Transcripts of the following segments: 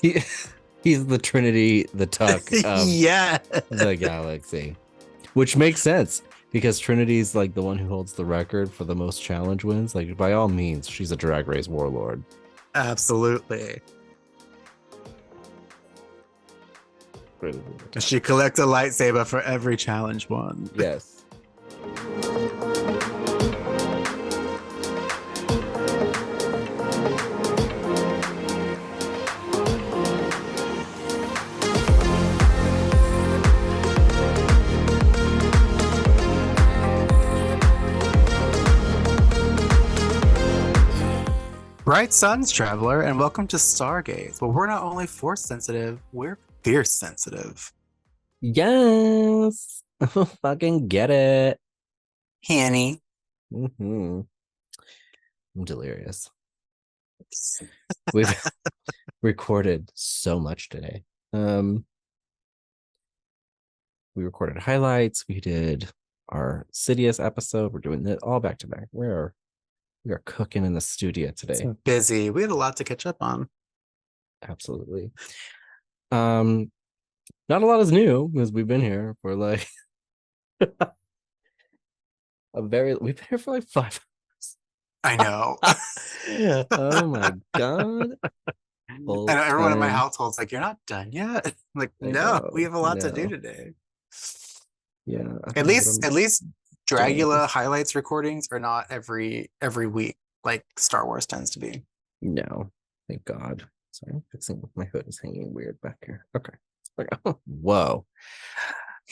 He, he's the Trinity, the Tuck of Yeah. the galaxy, which makes sense because Trinity's like the one who holds the record for the most challenge wins. Like, by all means, she's a drag race warlord. Absolutely. She collects a lightsaber for every challenge won. Yes. Bright suns, traveler, and welcome to STAR GAYZ. But we're not only force sensitive, we're fierce sensitive. Yes. Fucking get it. Hanny. I'm delirious. We've recorded so much today. We recorded highlights. We did our Sidious episode. We're doing it all back to back. We are cooking in the studio today. It's busy. We had a lot to catch up on. Absolutely. Not a lot is new because we've been here for like we've been here for like 5 hours. I know. Oh my god. I know everyone in my household's like, you're not done yet. I'm like, no, we have a lot to do today. Yeah. At least Dragula highlights recordings are not every week like Star Wars tends to be. No, thank God. Sorry, I'm fixing my hood is hanging weird back here. Okay. Whoa.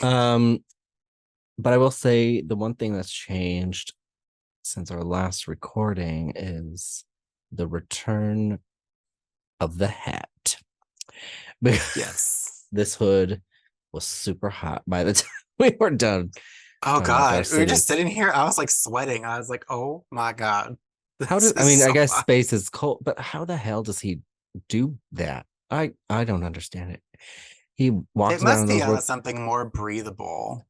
But I will say the one thing that's changed since our last recording is the return of the hat. Yes. This hood was super hot by the time we were done. Oh God. We were just sitting here. I was like sweating. I was like, oh my God. I guess space is cold, but how the hell does he do that? I don't understand it. He walks around. It must be something more breathable.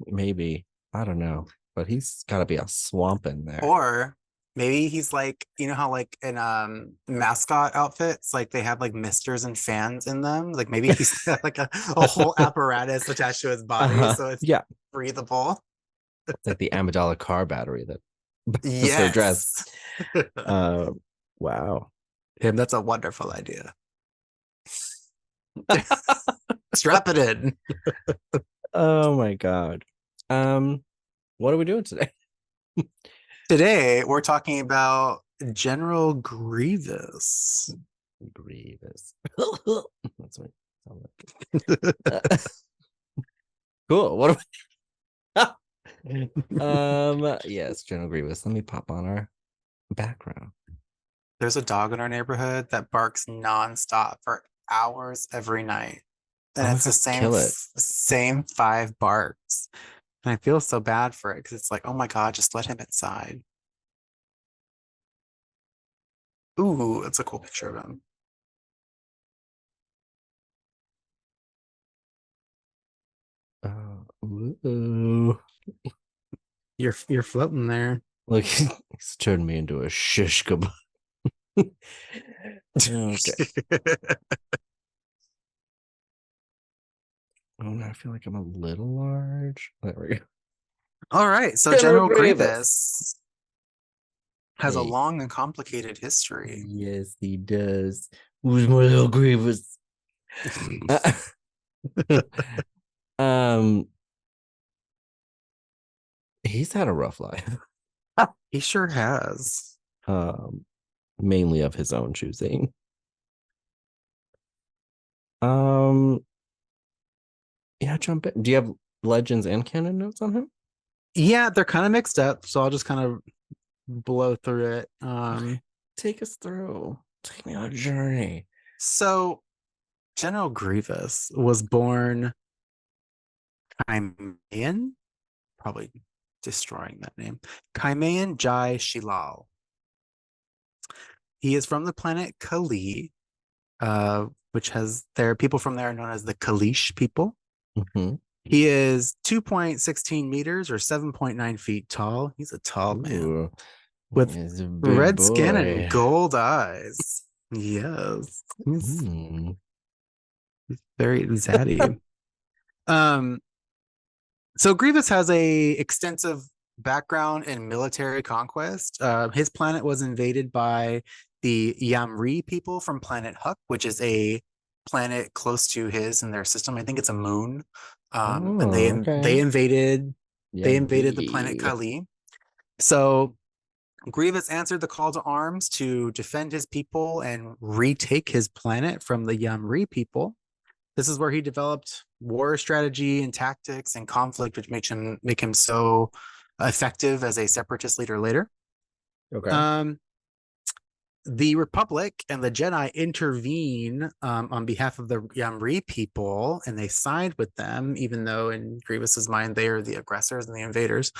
Maybe. I don't know. But he's got to be a swamp in there. Or maybe he's like, you know how like in mascot outfits, like they have like misters and fans in them. Like maybe he's got like a whole apparatus attached to his body, so it's breathable. It's like the Amidala car battery that yes. her dress. Wow. Him, that's a wonderful idea. Strap it in. Oh my God. What are we doing today? Today we're talking about General Grievous. That's right. Cool. What are we? Yes, General Grievous. Let me pop on our background. There's a dog in our neighborhood that barks nonstop for hours every night. And it's the same 5 barks. And I feel so bad for it because it's like, oh my God, just let him inside. Ooh, that's a cool picture of him. Ooh. You're floating there. Look, he's turned me into a shish kebab. Okay. Oh, I feel like I'm a little large. There we go. All right. So General Grievous has a long and complicated history. Yes, he does. Who's my little Grievous? He's had a rough life. He sure has. Mainly of his own choosing. Yeah, jump in. Do you have legends and canon notes on him? Yeah, they're kind of mixed up, so I'll just kind of blow through it. Okay. Take us through. Take me on a journey. So General Grievous was born Chimean, probably destroying that name. Chimean Jai Shilal. He is from the planet Kali, which has people from there known as the Kalish people. Mm-hmm. He is 2.16 meters or 7.9 feet tall. He's a tall man. with He's a big red skin and boy. gold eyes. Yes. He's Hmm. very zaddy. Um, so Grievous has a extensive background in military conquest. His planet was invaded by the Yamri people from planet Huck, which is a planet close to his in their system. I think it's a moon. And Oh, okay. they invaded the planet Yummy. Kali. So Grievous answered the call to arms to defend his people and retake his planet from the Yamri people. This is where he developed war strategy and tactics and conflict, which make him so effective as a separatist leader later. Okay. Um, the Republic and the Jedi intervene on behalf of the Yamri people, and they side with them, even though in Grievous's mind they are the aggressors and the invaders,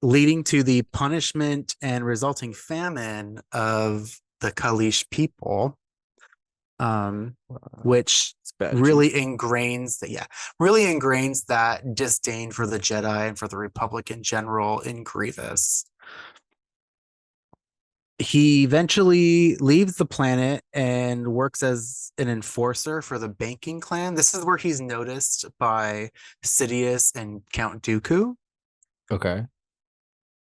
leading to the punishment and resulting famine of the Kalish people. Which really ingrains that disdain for the Jedi and for the Republic in general in Grievous. He eventually leaves the planet and works as an enforcer for the banking clan. This is where he's noticed by Sidious and Count Dooku. Okay.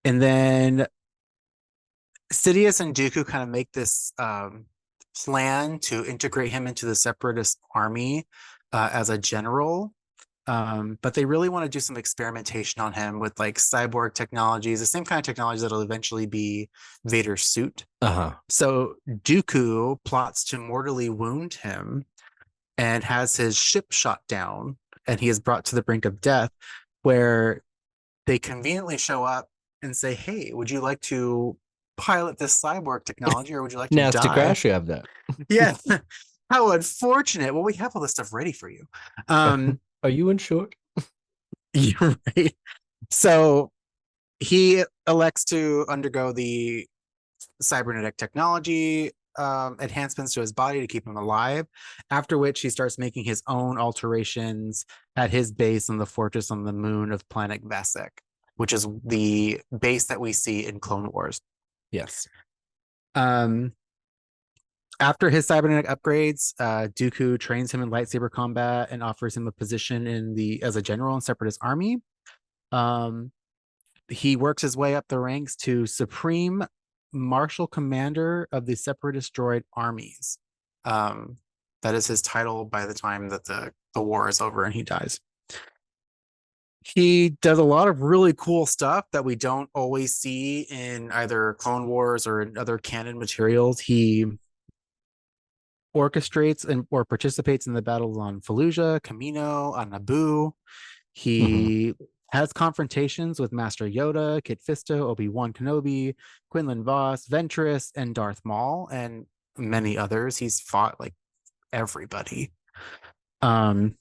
And then Sidious and Dooku kind of make this plan to integrate him into the Separatist army as a general. But they really want to do some experimentation on him with like cyborg technologies, the same kind of technology that'll eventually be Vader's suit. Uh-huh. So Dooku plots to mortally wound him and has his ship shot down, and he is brought to the brink of death, where they conveniently show up and say, "Hey, would you like to pilot this cyborg technology, or would you like to Nasty die?" crash, you have that. Yeah. How unfortunate. Well, we have all this stuff ready for you. Are you insured? You're right. So he elects to undergo the cybernetic technology enhancements to his body to keep him alive. After which he starts making his own alterations at his base on the fortress on the moon of planet Vasek, which is the base that we see in Clone Wars. Yes. After his cybernetic upgrades, Dooku trains him in lightsaber combat and offers him a position as a general in Separatist army. He works his way up the ranks to Supreme Marshal Commander of the Separatist droid armies. That is his title by the time that the war is over and he dies. He does a lot of really cool stuff that we don't always see in either Clone Wars or in other canon materials. He orchestrates or participates in the battles on Fallujah, Camino, on Naboo. He has confrontations with Master Yoda, Kit Fisto, Obi-Wan Kenobi, Quinlan Vos, Ventress, and Darth Maul, and many others. He's fought like everybody. I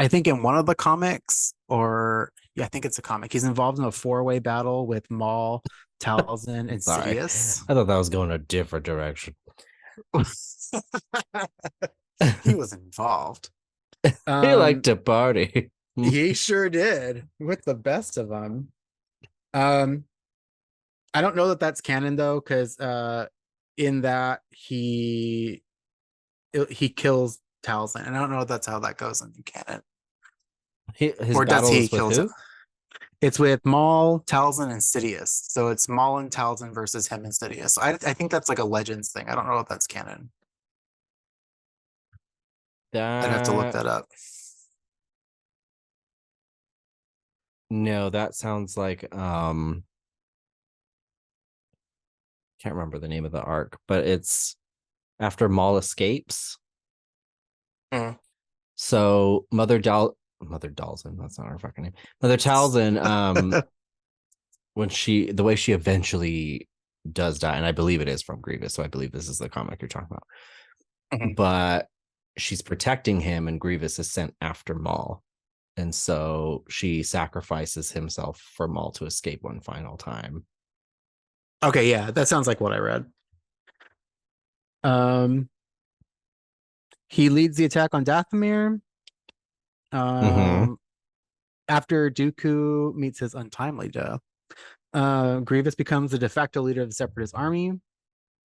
think in one of the comics, or yeah, I think it's a comic, he's involved in a four-way battle with Maul, Talzin, and Sorry. Sidious. I thought that was going a different direction. He was involved. He liked to party. He sure did, with the best of them. I don't know that that's canon though, because in that he kills Talzin, and I don't know if that's how that goes in canon. His Or does battle he is with kill? who? It's with Maul, Talzin, and Sidious. So it's Maul and Talzin versus him and Sidious. So I think that's like a Legends thing. I don't know if that's canon. I'd have to look that up. No, that sounds like can't remember the name of the arc, but it's after Maul escapes. So Mother Dalzin, that's not her fucking name. Mother Talzin, when the way she eventually does die, and I believe it is from Grievous, so I believe this is the comic you're talking about. But she's protecting him, and Grievous is sent after Maul. And so she sacrifices himself for Maul to escape one final time. Okay, yeah, that sounds like what I read. He leads the attack on Dathomir. After Dooku meets his untimely death. Grievous becomes the de facto leader of the Separatist army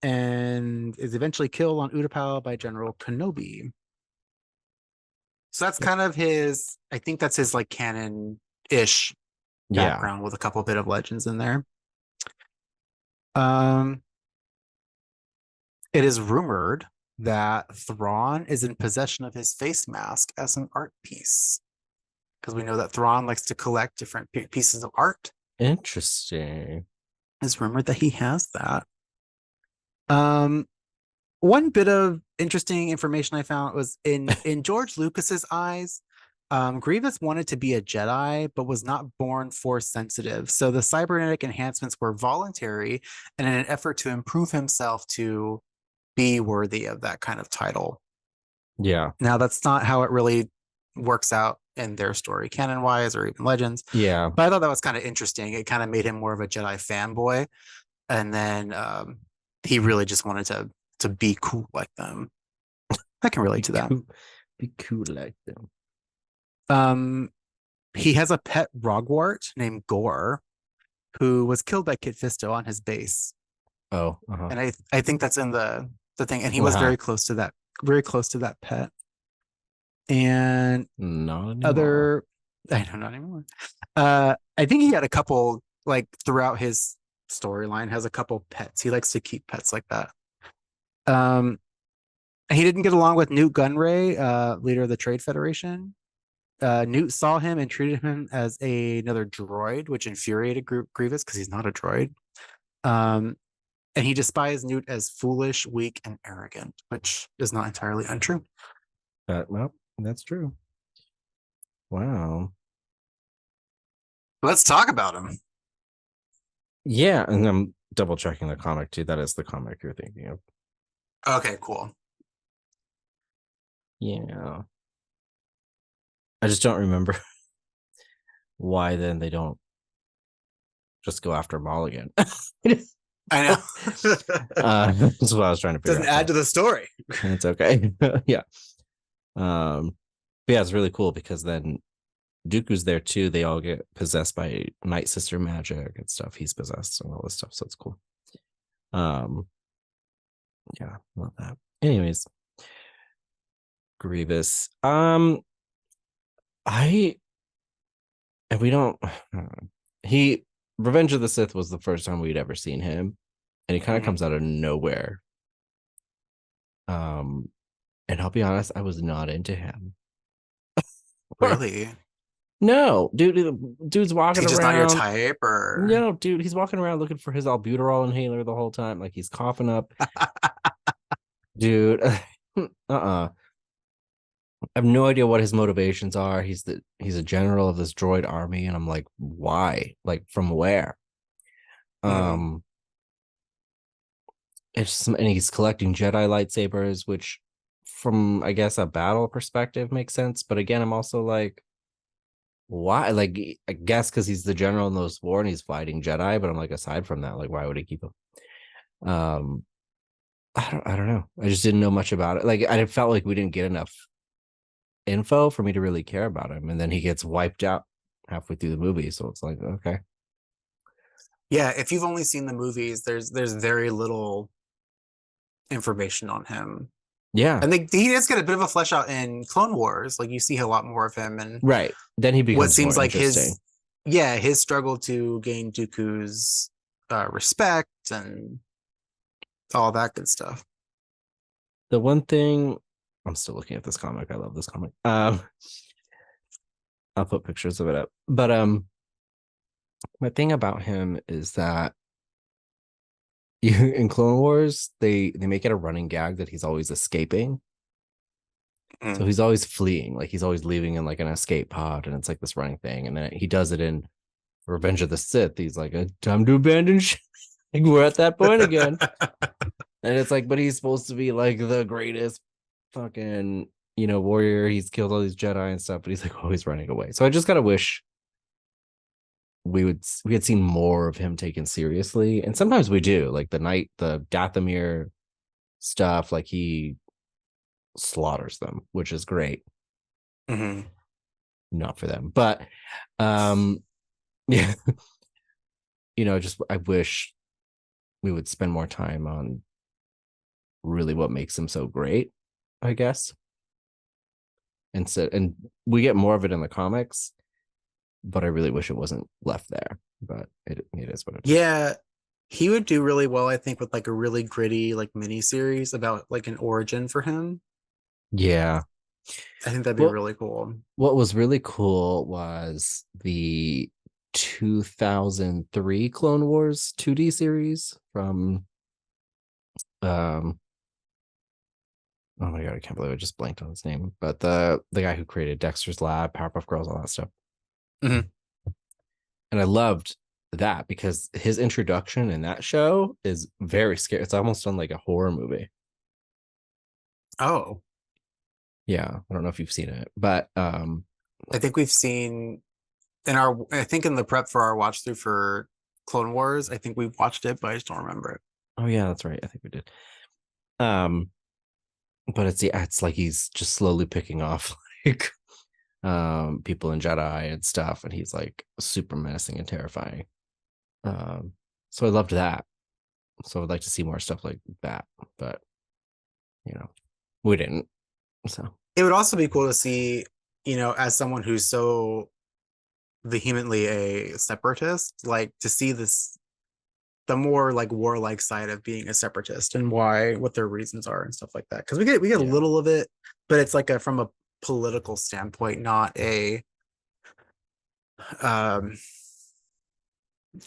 and is eventually killed on Utapau by General Kenobi. So that's kind of his, I think that's his like canon-ish Yeah. background with a couple bit of legends in there. Um, it is rumored that Thrawn is in possession of his face mask as an art piece. Because we know that Thrawn likes to collect different pieces of art. Interesting. It's rumored that he has that. Um, one bit of interesting information I found was in George Lucas's eyes, Grievous wanted to be a Jedi, but was not born force sensitive. So the cybernetic enhancements were voluntary and in an effort to improve himself to be worthy of that kind of title. Yeah. Now, that's not how it really works out in their story, canon wise, or even legends. Yeah. But I thought that was kind of interesting. It kind of made him more of a Jedi fanboy. And then he really just wanted to be cool like them. I can relate to that. Be cool like them. He has a pet Rogwart named Gore, who was killed by Kit Fisto on his base. Oh, and I think that's in the thing. And he was wow. very close to that pet. And not anymore. other, I know, not anymore. I think he had a couple like throughout his storyline has a couple pets. He likes to keep pets like that. He didn't get along with Newt Gunray, leader of the Trade Federation. Newt saw him and treated him as another droid, which infuriated Grievous because he's not a droid. And he despised Newt as foolish, weak, and arrogant, which is not entirely untrue. Well, that's true. Wow. Let's talk about him. Yeah, and I'm double checking the comic too. That is the comic you're thinking of. Okay, cool. Yeah. I just don't remember why then they don't just go after Maul again. I know. That's what I was trying to figure Doesn't add to the story. It's okay. Yeah. But yeah, it's really cool because then Dooku's there too. They all get possessed by Night Sister magic and stuff. He's possessed and all this stuff. So it's cool. Yeah, love that. Anyways, Grievous. We don't. He Revenge of the Sith was the first time we'd ever seen him, and he kind of comes out of nowhere. And I'll be honest, I was not into him. Really? No, dude's walking around. Just not your type, or no, dude, he's walking around looking for his albuterol inhaler the whole time, like he's coughing up. Dude, I have no idea what his motivations are. He's a general of this droid army, and I'm like, why? Like, from where? And he's collecting Jedi lightsabers, which, from I guess a battle perspective, makes sense. But again, I'm also like, why? Like, I guess because he's the general in those war and he's fighting Jedi. But I'm like, aside from that, like, why would he keep him? I don't know. I just didn't know much about it. Like, I felt like we didn't get enough info for me to really care about him, and then he gets wiped out halfway through the movie. So it's like, okay. Yeah, if you've only seen the movies, there's very little information on him. Yeah, and he does get a bit of a flesh out in Clone Wars. Like, you see a lot more of him, and right. Then he becomes what seems more like interesting. his struggle to gain Dooku's respect and all that good stuff. The one thing, I'm still looking at this comic. I love this comic. I'll put pictures of it up. But my thing about him is that in Clone Wars, they make it a running gag that he's always escaping. So he's always fleeing, like he's always leaving in like an escape pod, and it's like this running thing. And then he does it in Revenge of the Sith. He's like, time to abandon ship. Like, we're at that point again. And it's like, but he's supposed to be like the greatest fucking, warrior. He's killed all these Jedi and stuff, but he's like always running away. So I just kind of wish we had seen more of him taken seriously. And sometimes we do, like the Dathomir stuff, like he slaughters them, which is great. Not for them, but yeah. just I wish we would spend more time on really what makes him so great, I guess. And we get more of it in the comics, but I really wish it wasn't left there. But it is what it is. Yeah, he would do really well, I think, with like a really gritty like mini series about like an origin for him. Yeah. I think that'd be Well, really cool. what was really cool was the 2003 Clone Wars 2D series from um oh my god, I can't believe I just blanked on his name. But the guy who created Dexter's Lab, Powerpuff Girls, all that stuff. Mhm. And I loved that because his introduction in that show is very scary. It's almost on like a horror movie. Oh, Yeah, I don't know if you've seen it, but I think we've seen I think in the prep for our watch through for Clone Wars, I think we watched it, but I just don't remember it. oh yeah, that's right. I think we did. Um, but it's like he's just slowly picking off like people in Jedi and stuff, and he's like super menacing and terrifying. So I loved that. So I'd like to see more stuff like that, but you know, we didn't. So It would also be cool to see, as someone who's so vehemently a separatist, like to see this the more like warlike side of being a separatist and what their reasons are and stuff like that. Because we get a yeah, little of it, but it's like from a political standpoint, not a um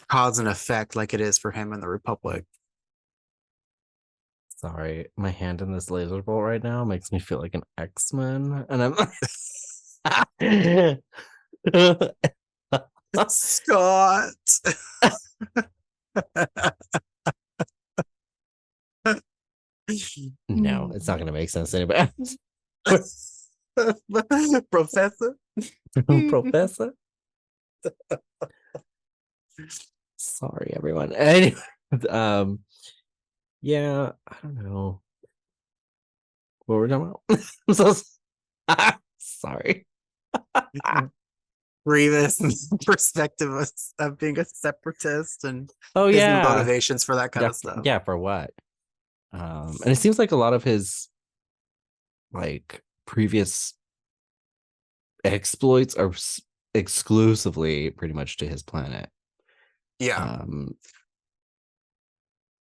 cause and effect like it is for him in the Republic. sorry, my hand in this laser bolt right now makes me feel like an X-Men, and I'm Scott. no, it's not going to make sense to anybody. Professor. Professor. Sorry, everyone. Anyway, um, yeah, I don't know what we're talking about. I'm so sorry. Grievous perspective of being a separatist and Oh his yeah, motivations for that kind yeah, of stuff. yeah. For what? And it seems like a lot of his like previous exploits are exclusively pretty much to his planet. Yeah. Um,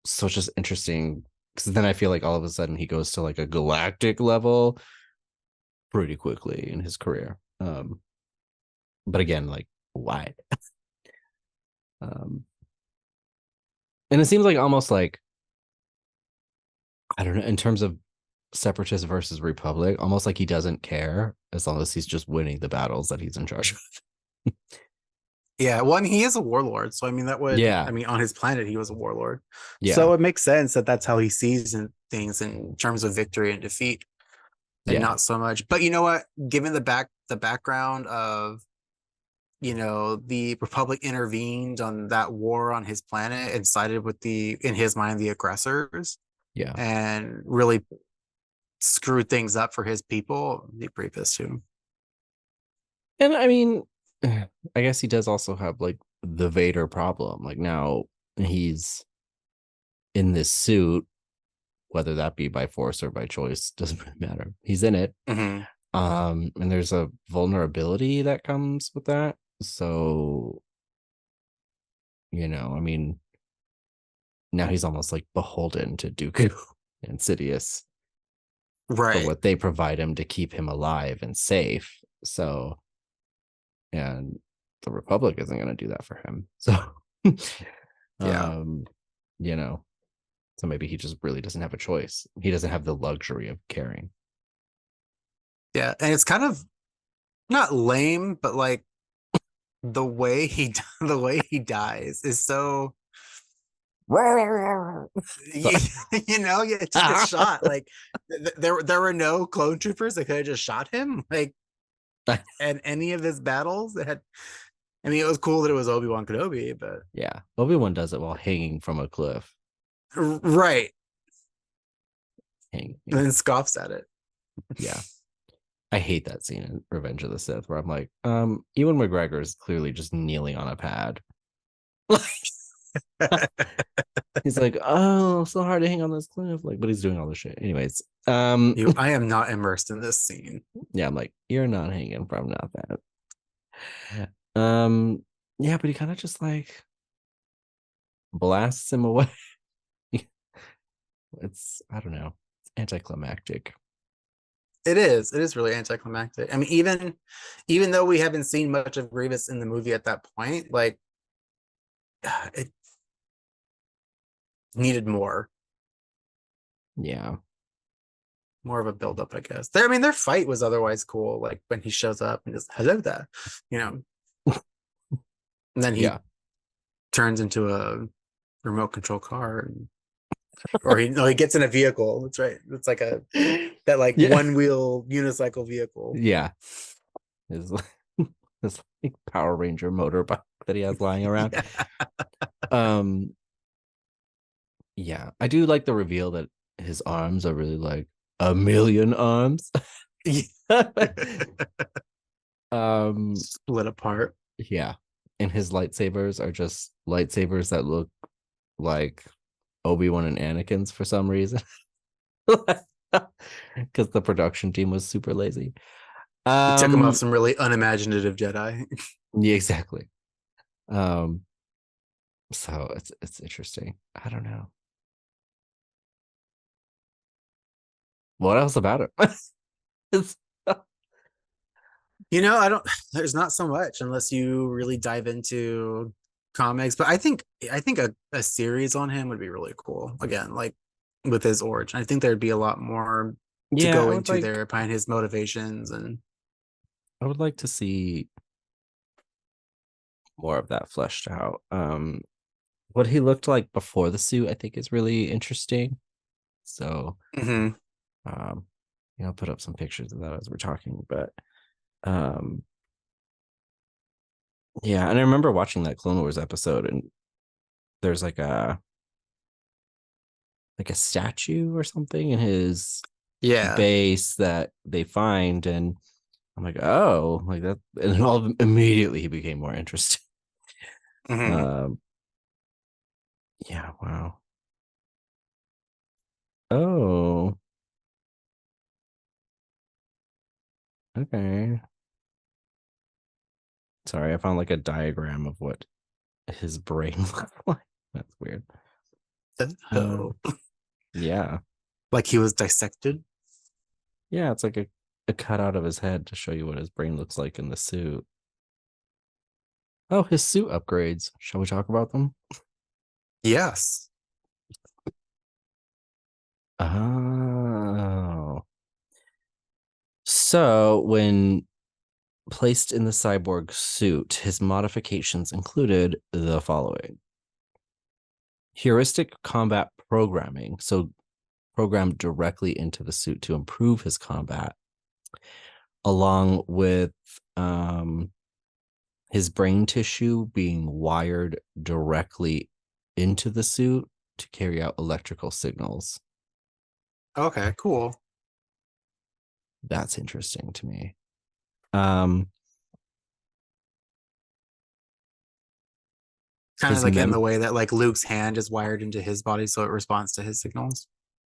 so it's just interesting because then I feel like all of a sudden he goes to like a galactic level pretty quickly in his career. But again, like why? Um, and it seems like almost like I don't know in terms of separatist versus republic, almost like he doesn't care as long as he's just winning the battles that he's in charge of. Yeah. Well, and he is a warlord. So, I mean, Yeah, on his planet, he was a warlord. yeah, So it makes sense that that's how he sees things in terms of victory and defeat and yeah, not so much. But you know what? Given the background of, the Republic intervened on that war on his planet and sided with in his mind, the aggressors yeah. and really screwed things up for his people, the Grievous too. And I mean, I guess he does also have like the Vader problem. Like now he's in this suit, whether that be by force or by choice, doesn't really matter. He's in it. Mm-hmm. And there's a vulnerability that comes with that. So, I mean, now he's almost like beholden to Dooku and Sidious for Right. what they provide him to keep him alive and safe. So, and the Republic isn't going to do that for him. So, Yeah. um, you know, so maybe he just really doesn't have a choice. He doesn't have the luxury of caring. Yeah. And it's kind of not lame, but like the way he the way he dies is so you, yeah, just get shot. Like there were no clone troopers that could have just shot him. Like at any of his battles, I mean, it was cool that it was Obi-Wan Kenobi, but Yeah, Obi-Wan does it while hanging from a cliff. right. Hang, And then scoffs at it. yeah. I hate that scene in Revenge of the Sith where I'm like, Ewan McGregor is clearly just kneeling on a pad. He's like, oh, so hard to hang on this cliff. Like, but he's doing all this shit. Anyways, I am not immersed in this scene. yeah, I'm like, you're not hanging from nothing. Um, yeah, but he kind of just like blasts him away. It's I don't know, it's anticlimactic. It is. It is really anticlimactic. I mean, even though we haven't seen much of Grievous in the movie at that point, like it needed Yeah, more of a build up, I guess. I mean, their fight was otherwise cool. Like when he shows up and just hello there, you know, and then he yeah, turns into a remote control car, or he gets in a vehicle. That's right. It's like that like yeah, one wheel unicycle vehicle. yeah. His this like Power Ranger motorbike that he has lying around. Yeah. Um, yeah, I do like the reveal that his arms are really like a million arms. Split apart. Yeah, and his lightsabers are just lightsabers that look like Obi-Wan and Anakin's for some reason. Because the production team was super lazy. It took him off some really unimaginative Jedi. Yeah, exactly. Um, so it's interesting. I don't know. What else about it? It's, I don't. There's not so much unless you really dive into comics. But I think a series on him would be really cool. Again, like with his origin, I think there'd be a lot more to yeah, go into there behind his motivations and. I would like to see more of that fleshed out. What he looked like before the suit, I think, is really interesting. So, Mhm. um, I'll put up some pictures of that as we're talking. But um, yeah, and I remember watching that Clone Wars episode, and there's like a statue or something in his Yeah. base that they find, and I'm like, oh, like that, and all immediately he became more interested. Mhm. Um, yeah, wow. Oh, okay. Sorry, I found like a diagram of what his brain looks like. That's weird. Oh, Yeah. like he was dissected. Yeah, it's like a cutout of his head to show you what his brain looks like in the suit. Oh, his suit upgrades. Shall we talk about them? Yes. Oh. So when placed in the cyborg suit, his modifications included the following: heuristic combat programming, so programmed directly into the suit to improve his combat, along with um, his brain tissue being wired directly into the suit to carry out electrical signals. Okay. Cool. That's interesting to me. Um, Kind of his like in the way that like Luke's hand is wired into his body, so it responds to his signals.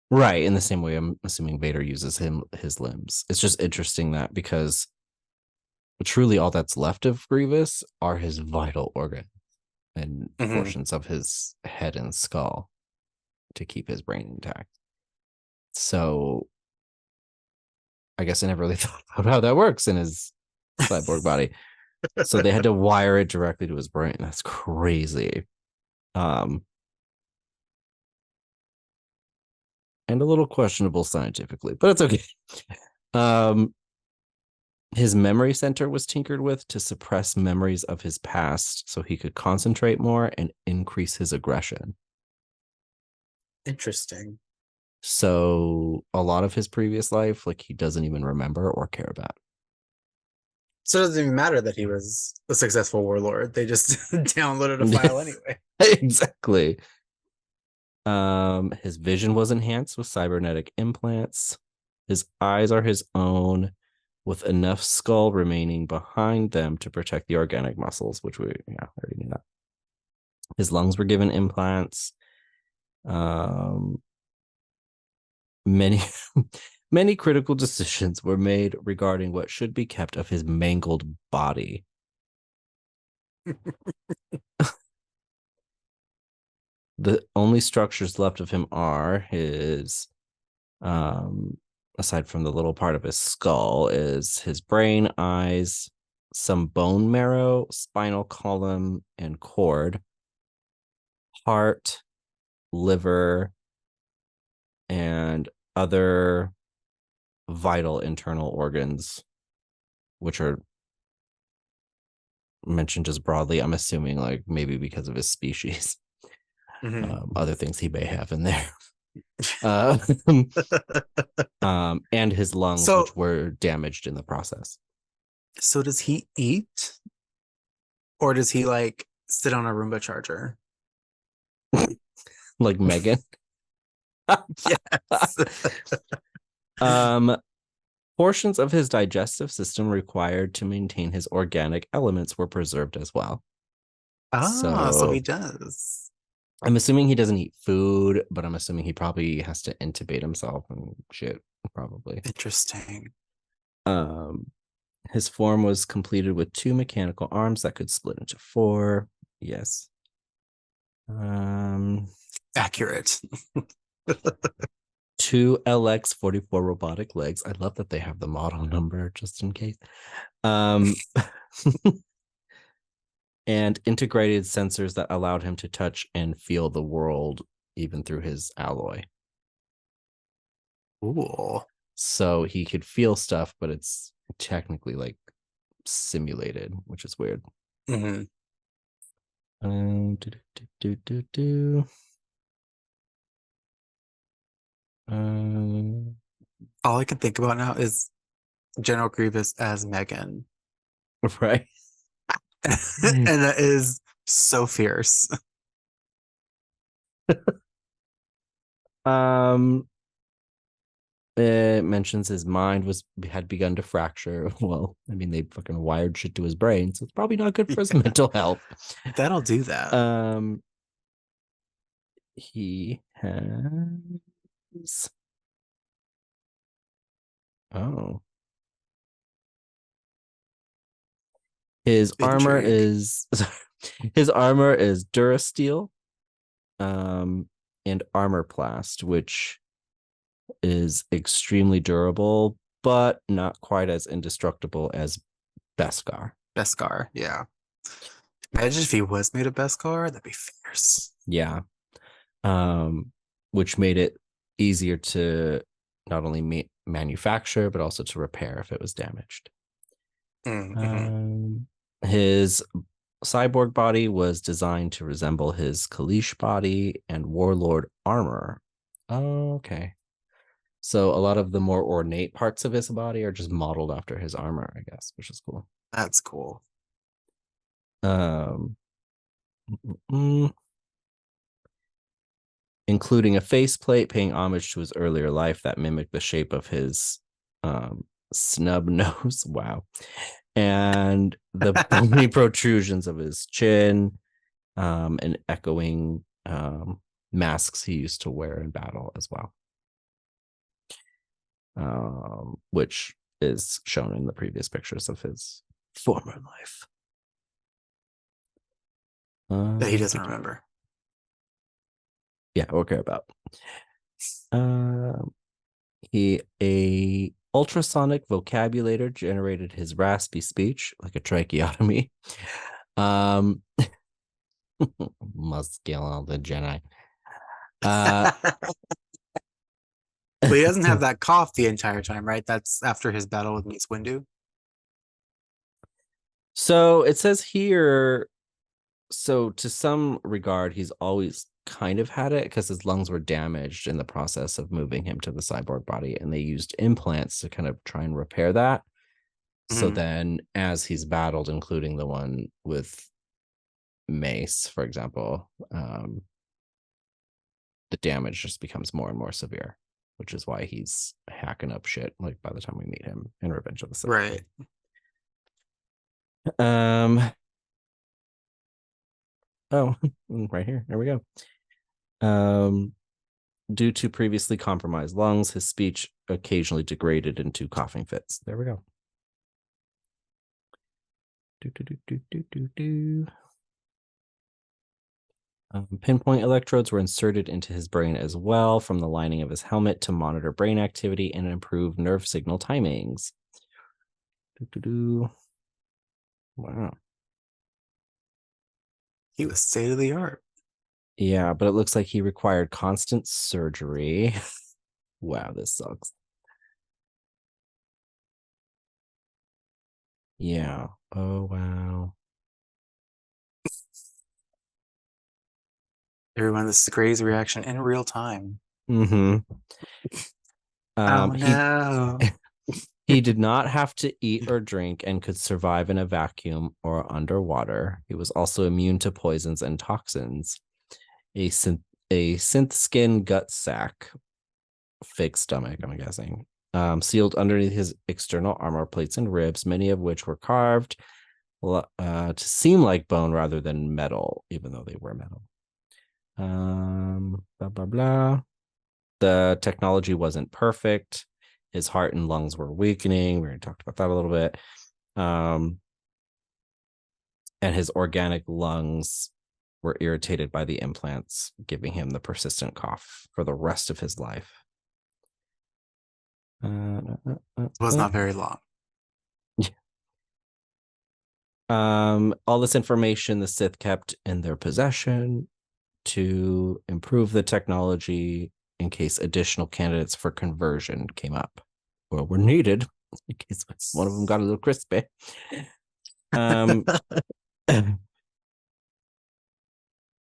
right, in the same way I'm assuming Vader uses his limbs. It's just interesting that because truly all that's left of Grievous are his vital organs and Mhm. portions of his head and skull to keep his brain intact. So I guess I never really thought about how that works in his cyborg body. So they had to wire it directly to his brain. That's crazy. Um, and a little questionable scientifically, but it's okay. Um, his memory center was tinkered with to suppress memories of his past so he could concentrate more and increase his aggression. Interesting. So a lot of his previous life, like he doesn't even remember or care about. So it doesn't even matter that he was a successful warlord. They just downloaded a file anyway. Exactly. His vision was enhanced with cybernetic implants. His eyes are his own, with enough skull remaining behind them to protect the organic muscles, which we already knew that. His lungs were given implants. Many many critical decisions were made regarding what should be kept of his mangled body. The only structures left of him are his aside from the little part of his skull, is his brain, eyes, some bone marrow, spinal column and cord, heart, liver, and other vital internal organs, which are mentioned just broadly. I'm assuming like maybe because of his species. Other things he may have in there. Uh, and his lungs, So, which were damaged in the process. so does he eat, or does he like sit on a Roomba charger? Like Megan. Yes. um, Portions of his digestive system required to maintain his organic elements were preserved as well. So he So does. I'm assuming he doesn't eat food, but I'm assuming he probably has to intubate himself and shit, probably. Interesting. His form was completed with 2 mechanical arms that could split into 4. Yes. Accurate. 2 LX-44 robotic legs. I love that they have the model number just in case. And integrated sensors that allowed him to touch and feel the world even through his alloy. Cool. So he could feel stuff, but it's technically like simulated, which is weird. Mm-hmm. All I can think about now is General Grievous as Megan. Right. And that is so fierce. It mentions his mind had begun to fracture. Well, I mean, they fucking wired shit to his brain, so it's probably not good for his mental health. That'll do that. He has oh his armor Intrigue. is his armor is Durasteel, and Armorplast, which is extremely durable, but not quite as indestructible as Beskar. Beskar, yeah. Imagine if he was made of Beskar, that'd be fierce. Yeah. Which made it easier to not only manufacture, but also to repair if it was damaged. Mm-hmm. His cyborg body was designed to resemble his Kalish body and Warlord armor. Okay. So a lot of the more ornate parts of his body are just modeled after his armor, I guess, which is cool. That's cool. Including a faceplate paying homage to his earlier life that mimicked the shape of his snub nose. Wow. And the bony protrusions of his chin, and echoing masks he used to wear in battle as well, which is shown in the previous pictures of his former life. That he doesn't remember. Yeah, or care about. A ultrasonic vocabulator generated his raspy speech like a tracheotomy. Must kill all the Jedi. But he doesn't have that cough the entire time, right? That's after his battle with Mace Windu. So it says here, so to some regard, he's always kind of had it because his lungs were damaged in the process of moving him to the cyborg body, and they used implants to kind of try and repair that. So then as he's battled, including the one with Mace, for example, the damage just becomes more and more severe, which is why he's hacking up shit like by the time we meet him in Revenge of the Sith. Right. Oh, right here. There we go. Um, due to previously compromised lungs, his speech occasionally degraded into coughing fits. There we go. Pinpoint electrodes were inserted into his brain as well from the lining of his helmet to monitor brain activity and improve nerve signal timings. Wow. He was state of the art. Yeah, but it looks like he required constant surgery. Wow, this sucks. Yeah. Oh, wow. Everyone, this is Grady's reaction in real time. Mm-hmm. Oh He no. he did not have to eat or drink and could survive in a vacuum or underwater. He was also immune to poisons and toxins. A synth skin gut sac, fake stomach, I'm guessing, sealed underneath his external armor plates and ribs, many of which were carved to seem like bone rather than metal, even though they were metal. Blah blah blah. The technology wasn't perfect. His heart and lungs were weakening. We already talked about that a little bit. And his organic lungs were irritated by the implants, giving him the persistent cough for the rest of his life. It was not very long. All this information the Sith kept in their possession to improve the technology in case additional candidates for conversion came up or were needed, in case one of them got a little crispy.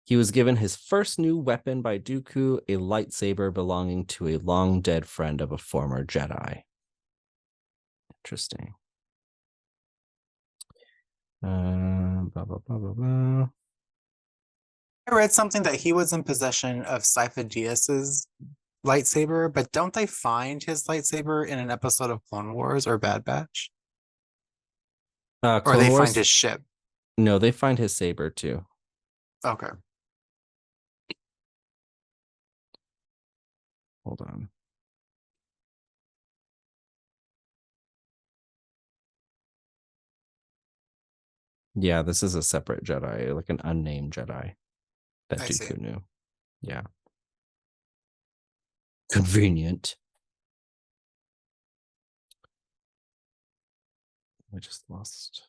He was given his first new weapon by Dooku, a lightsaber belonging to a long dead friend of a former Jedi. Interesting. Blah, blah, blah, blah, blah. I read something that he was in possession of Sifo Dyas's lightsaber, but don't they find his lightsaber in an episode of Clone Wars or Bad Batch? Or Clone they find Wars? his ship? No, they find his saber too. Okay. Hold on. Yeah, this is a separate Jedi, like an unnamed Jedi that I see. Dooku knew. Yeah. Convenient. I just lost.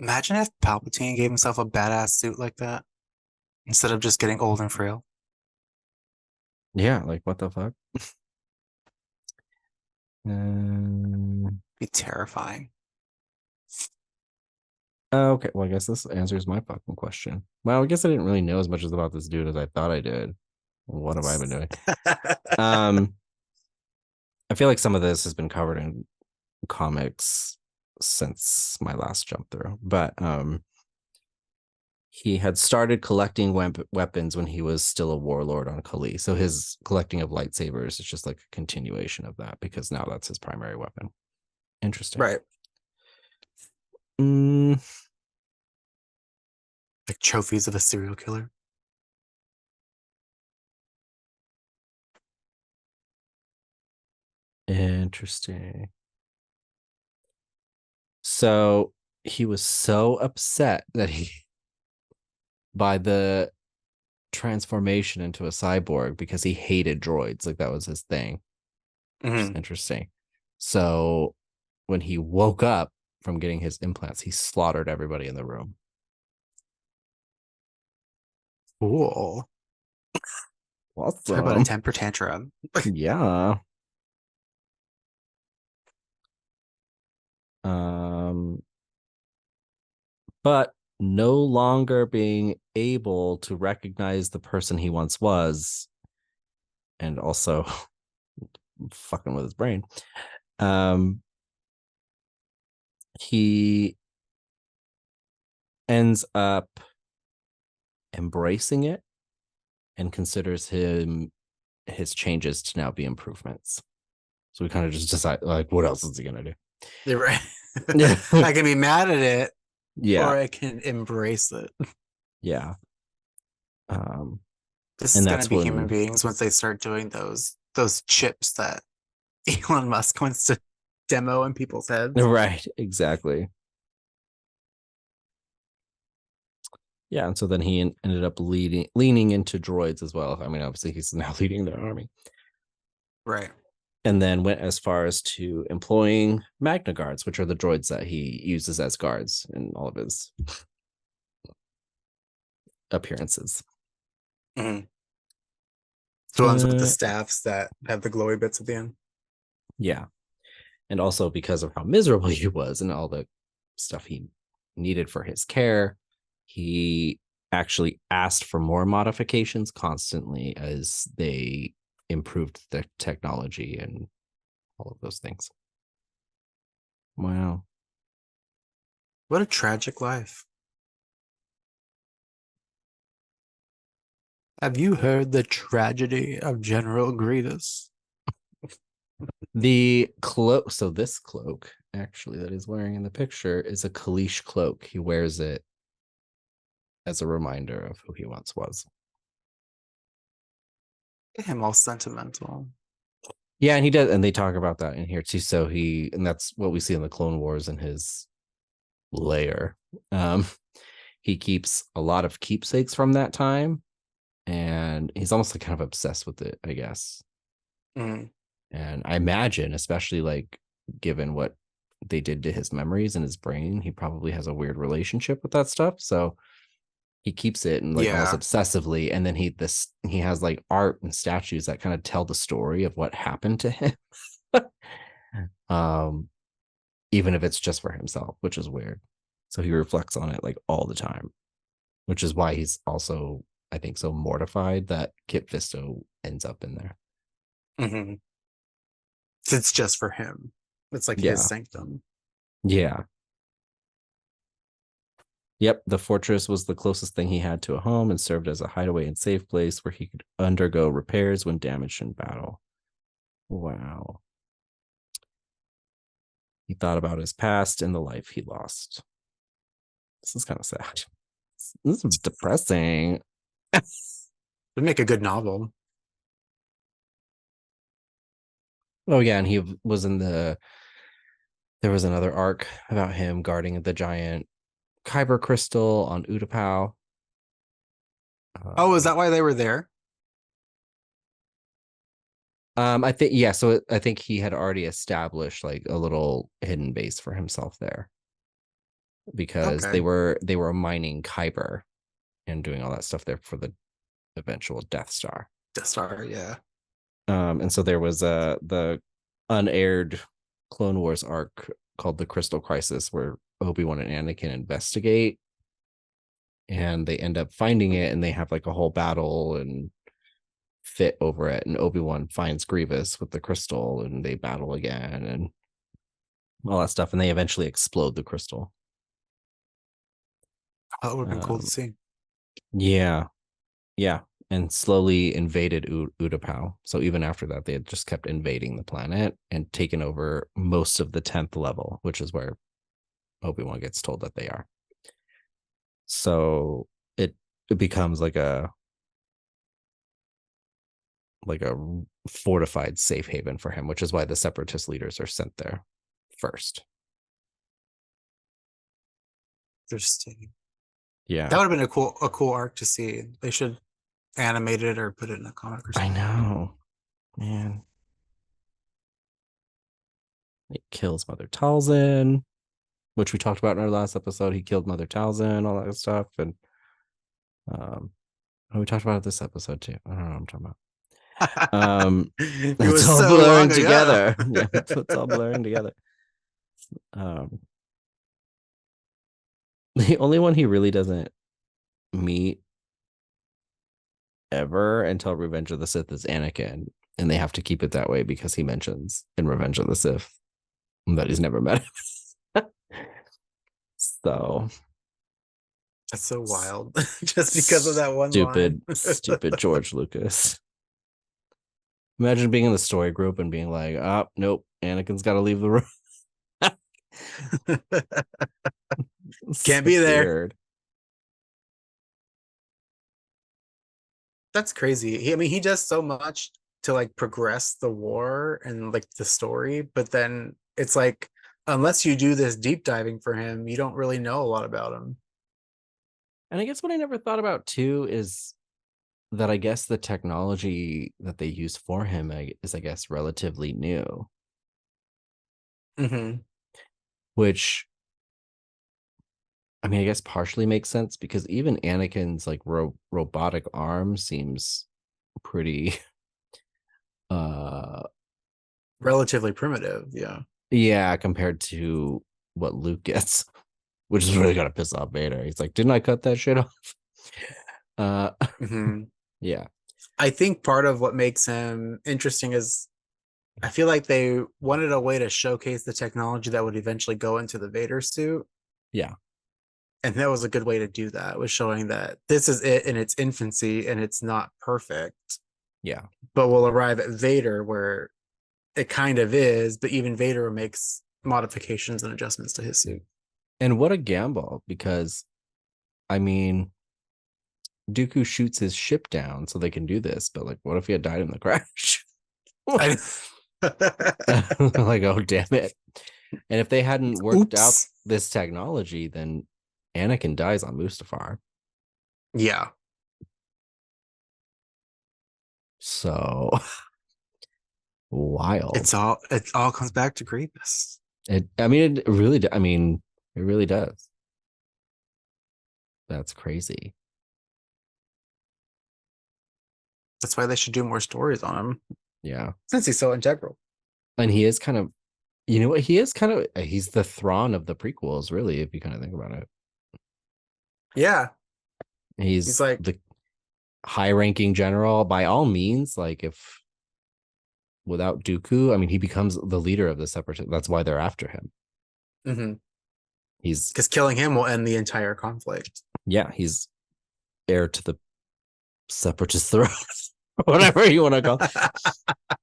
Imagine if Palpatine gave himself a badass suit like that instead of just getting old and frail. Yeah, like what the fuck? Be terrifying. Okay, well, I guess this answers my fucking question. Well, I guess I didn't really know as much as about this dude as I thought I did. What have I been doing? Um, I feel like some of this has been covered in comics since my last jump through, but he had started collecting weapons when he was still a warlord on Kali. So his collecting of lightsabers is just like a continuation of that because now that's his primary weapon. Interesting. Right. Mm, Like trophies of a serial killer. interesting. So he was so upset that he by the transformation into a cyborg because he hated droids. Like that was his thing. Which is interesting. So when he woke up from getting his implants, he slaughtered everybody in the room. Cool. Talk about a Awesome. temper tantrum. Yeah. Um, but no longer being able to recognize the person he once was, and also fucking with his brain. He ends up embracing it and considers his changes to now be improvements. So we kind of just decide, like, what else is he gonna do? You're right. Yeah. I can be mad at it, Yeah. or I can embrace it. Yeah. This is And gonna that's be human when beings once they start doing those chips that Elon Musk wants to demo in people's heads. right, exactly. Yeah, and so then he ended up leaning into droids as well. I mean, obviously he's now leading the army. Right. And then went as far as to employing Magna Guards, which are the droids that he uses as guards in all of his appearances. Mm-hmm. The ones with the staffs that have the glowy bits at the end. Yeah. And also because of how miserable he was and all the stuff he needed for his care, he actually asked for more modifications constantly as they improved the technology and all of those things. Wow. What a tragic life. Have you heard the tragedy of General Grievous? The cloak, so this cloak actually that he's wearing in the picture is a Kalish cloak. He wears it as a reminder of who he once was. Him all sentimental. Yeah, and he does, and they talk about that in here too. So and that's what we see in the Clone Wars in his lair. Um, he keeps a lot of keepsakes from that time, and he's almost like kind of obsessed with it, I guess. Mm. And I imagine, especially like given what they did to his memories and his brain, he probably has a weird relationship with that stuff. So he keeps it and like almost Yeah. obsessively. And then he has like art and statues that kind of tell the story of what happened to him. um, even if it's just for himself, which is weird. So he reflects on it like all the time, which is why he's also, I think, so mortified that Kit Fisto ends up in there. Mm-hmm. It's just for him. It's like his Yeah. sanctum. Yeah. Yep. The fortress was the closest thing he had to a home and served as a hideaway and safe place where he could undergo repairs when damaged in battle. Wow. He thought about his past and the life he lost. This is kind of sad. This is depressing. Would make a good novel. Oh, yeah. And he was in there was another arc about him guarding the giant kyber crystal on Utapau. Oh, is that why they were there? I think, yeah. So I think he had already established like a little hidden base for himself there because Okay. they were mining kyber and doing all that stuff there for the eventual Death Star. Death Star, yeah. And so there was the unaired Clone Wars arc called the Crystal Crisis, where Obi-Wan and Anakin investigate, and they end up finding it, and they have like a whole battle and fit over it. And Obi-Wan finds Grievous with the crystal, and they battle again, and all that stuff, and they eventually explode the crystal. Oh, it would have been cool to see. Yeah, yeah, and slowly invaded Utapau. So even after that, they had just kept invading the planet and taken over most of the 10th level, which is where Obi-Wan gets told that they are. So it becomes like a fortified safe haven for him, which is why the separatist leaders are sent there first. Interesting. Yeah. That would have been a cool arc to see. They should animate it or put it in a comic or I something. know, man. It kills Mother Talzin, which we talked about in our last episode. He killed Mother Talzin, all that stuff. And um we talked about it this episode too. I don't know what I'm talking about. It It's was all so blurring long ago. together. Yeah, it's all blurring together. Um, the only one he really doesn't meet ever until Revenge of the Sith is Anakin, and they have to keep it that way because he mentions in Revenge of the Sith that he's never met him. So That's so wild. Just because of that one line. stupid George Lucas. Imagine being in the story group and being like, "Oh, nope, Anakin's got to leave the room." Can't So be there. weird. That's crazy. I mean, he does so much to like progress the war and like the story, but then it's like unless you do this deep diving for him, you don't really know a lot about him. And I guess what I never thought about too is that I guess the technology that they use for him is, I guess, relatively new, Mm-hmm. which I mean, I guess partially makes sense because even Anakin's like robotic arm seems pretty uh Relatively primitive, yeah. yeah, compared to what Luke gets, which is really gonna piss off Vader. He's like, didn't I cut that shit off? Uh Mm-hmm. yeah. I think part of what makes him interesting is I feel like they wanted a way to showcase the technology that would eventually go into the Vader suit. Yeah. And that was a good way to do that, was showing that this is it in its infancy and it's not perfect, Yeah. but we'll arrive at Vader where it kind of is, but even Vader makes modifications and adjustments to his suit. And what a gamble, because I mean, Dooku shoots his ship down so they can do this, but like, what if he had died in the crash? I, Like, oh damn it. And if they hadn't worked out oops. this technology, then Anakin dies on Mustafar. Yeah. So wild. It all comes back to Grievous. I mean, it really, I mean, it really does. That's crazy. That's why they should do more stories on him Yeah. since he's so integral. And he is kind of, you know what? He is kind of, he's the Thrawn of the prequels, really, if you kind of think about it. Yeah. He's He's like, the high ranking general by all means. Like, if without Dooku, I mean, he becomes the leader of the separatist. That's why they're after him. mm-hmm. He's, Because killing him will end the entire conflict. yeah, he's heir to the separatist throne, whatever you want to call.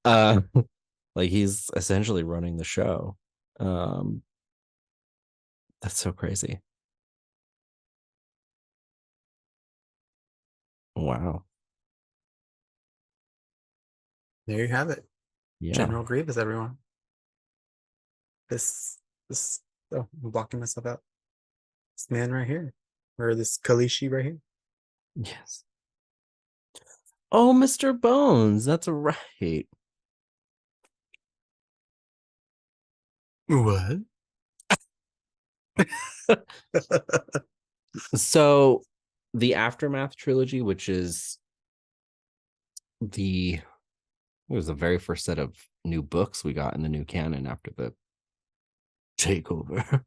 Uh, like he's essentially running the show. Um, that's so crazy. Wow. There you have it. Yeah. General Grievous, everyone. This oh, I'm blocking myself out. This man right here. Or this Kalishi right here. Yes. Oh, Mr. Bones. That's right. What? So the Aftermath trilogy, which is the it was the very first set of new books we got in the new canon after the takeover.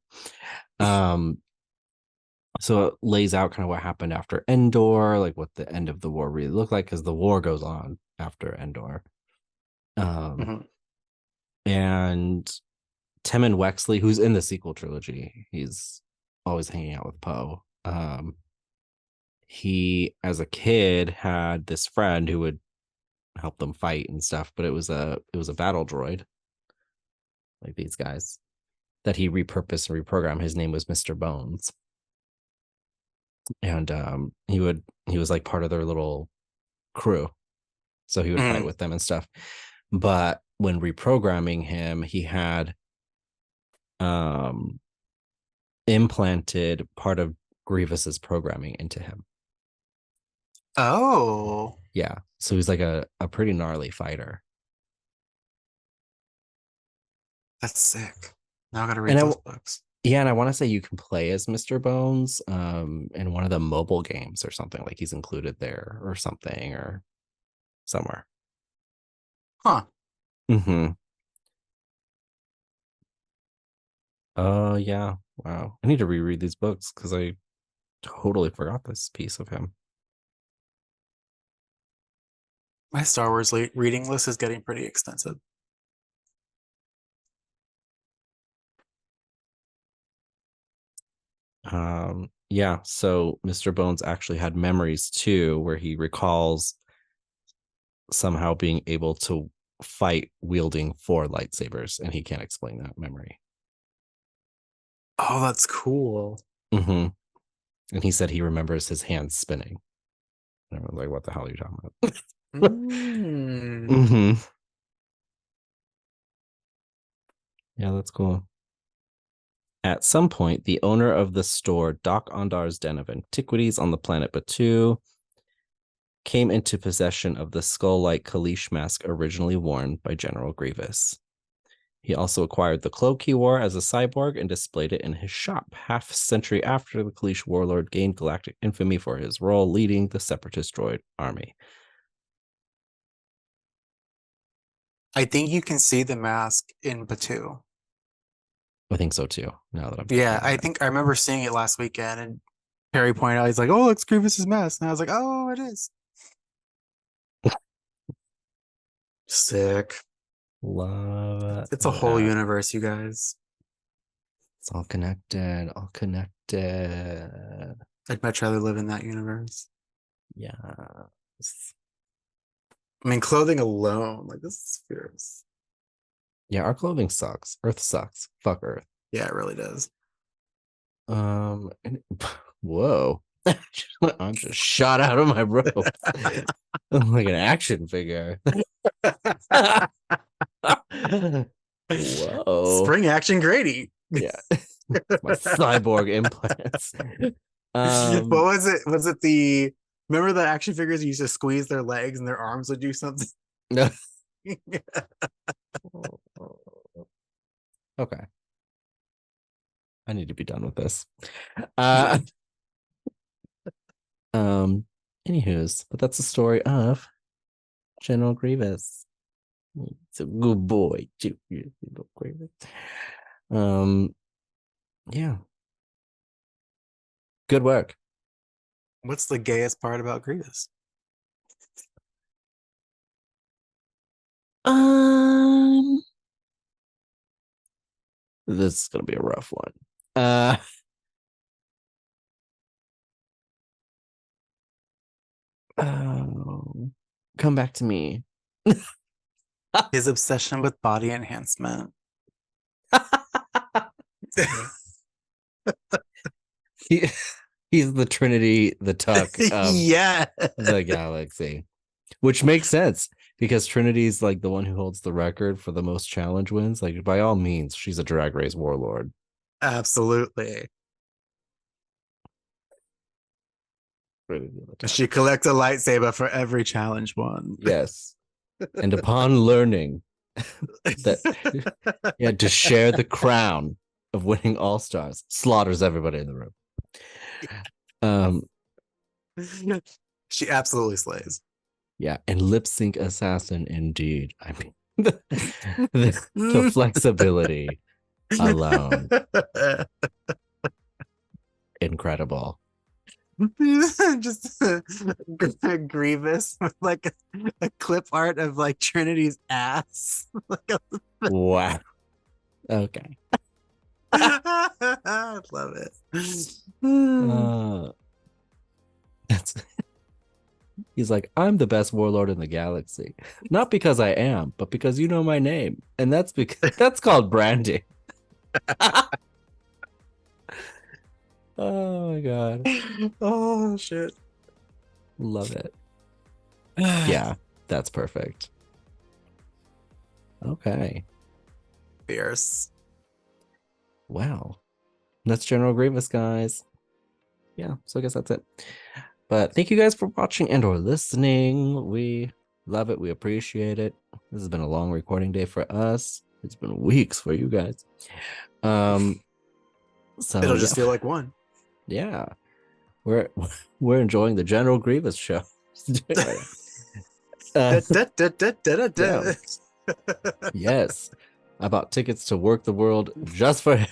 um so it lays out kind of what happened after Endor, like what the end of the war really looked like, because the war goes on after Endor. Um Mhm. and Temmin Wexley, who's in the sequel trilogy, he's always hanging out with Poe. He, as a kid, had this friend who would help them fight and stuff, but it was a battle droid, like these guys, that he repurposed and reprogrammed. His name was Mr. Bones. And he was like part of their little crew. So he would fight Mm. with them and stuff. But when reprogramming him, he had um implanted part of Grievous's programming into him. Oh, Yeah. So he's like a pretty gnarly fighter. that's sick. Now I gotta And read those books. yeah, and I want to say you can play as Mr. Bones in one of the mobile games or something, like he's included there or something or somewhere. Huh. Mm-hmm. Oh yeah. Wow. I need to reread these books because I totally forgot this piece of him. My Star Wars reading list is getting pretty extensive. Yeah, so Mr. Bones actually had memories too, where he recalls somehow being able to fight wielding four lightsabers, and he can't explain that memory. Oh, that's cool. Mm-hmm. And he said he remembers his hands spinning. And I was like, what the hell are you talking about? Mm. Yeah, that's cool. At some point, the owner of the store, Doc Ondar's Den of Antiquities on the planet Batu, came into possession of the skull-like Kaleesh mask originally worn by General Grievous. He also acquired the cloak he wore as a cyborg and displayed it in his shop, half a century after the Kaleesh warlord gained galactic infamy for his role leading the separatist droid army. I think you can see the mask in Batu. I think so too. Now that I'm Yeah, I think I remember seeing it last weekend, and Harry pointed out, he's like, "Oh, it's Grievous's mask," and I was like, "Oh, it is." Sick. Love It's a whole universe, you guys. It's all connected. All connected. I'd much rather live in that universe. Yeah. I mean, clothing alone, like this is fierce. Yeah, our clothing sucks. Earth sucks. Fuck Earth. Yeah, it really does. Whoa. I'm just shot out of my rope. I'm like an action figure. Whoa. Spring action Grady. Yeah. My cyborg implants. What was it? Was it the remember the action figures you used to squeeze their legs and their arms would do something? Okay. I need to be done with this. Anywho's, but that's the story of General Grievous. It's a good boy, too. Grievous. Yeah. Good work. What's the gayest part about Grievous? This is gonna be a rough one. Come back to me. His obsession with body enhancement. He's the Trinity, the Tuck of yeah. the galaxy, which makes sense because Trinity's like the one who holds the record for the most challenge wins. Like, by all means, she's a drag race warlord. Absolutely. She collects a lightsaber for every challenge won. Yes. And upon learning that yeah, to share the crown of winning all stars, slaughters everybody in the room. She absolutely slays. Yeah, and lip sync assassin indeed. I mean, the flexibility alone, incredible. Just Grievous with like a clip art of like Trinity's ass. Wow. Okay. I love it. That's he's like, I'm the best warlord in the galaxy. Not because I am, but because you know my name. And that's because that's called branding. Oh my god. Oh shit. Love it. Yeah, that's perfect. Okay. Fierce. Wow. That's General Grievous, guys. Yeah, so I guess that's it. But thank you guys for watching and or listening. We love it. We appreciate it. This has been a long recording day for us. It's been weeks for you guys. So it'll just feel like one. Yeah. We're enjoying the General Grievous show. Yes. I bought tickets to Work the World just for him.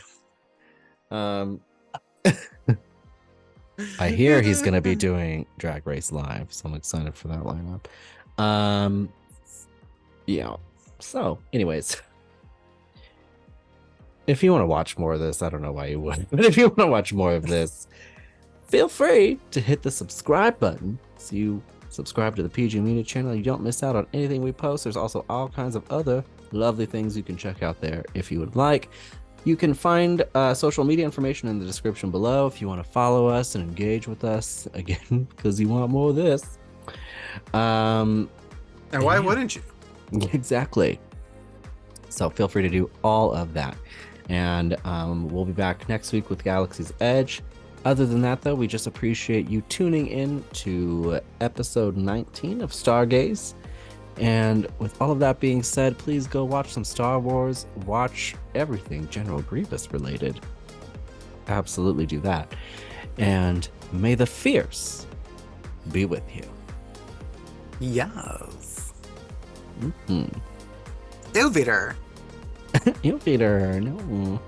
I hear he's gonna be doing Drag Race Live, so I'm excited for that lineup. Yeah. So, anyways, if you want to watch more of this, I don't know why you would, but if you want to watch more of this, feel free to hit the subscribe button so you subscribe to the PG Media channel. You don't miss out on anything we post. There's also all kinds of other lovely things you can check out there if you would like. You can find social media information in the description below if you want to follow us and engage with us, again, because you want more of this. And why wouldn't you? Exactly. So feel free to do all of that. And we'll be back next week with Galaxy's Edge. Other than that, though, we just appreciate you tuning in to episode 19 of Star Gaze. And with all of that being said, please go watch some Star Wars. Watch everything General Grievous related. Absolutely do that. And may the Fierce be with you. Yes. Mm-hmm. Ew, Peter. Ew, Peter. No.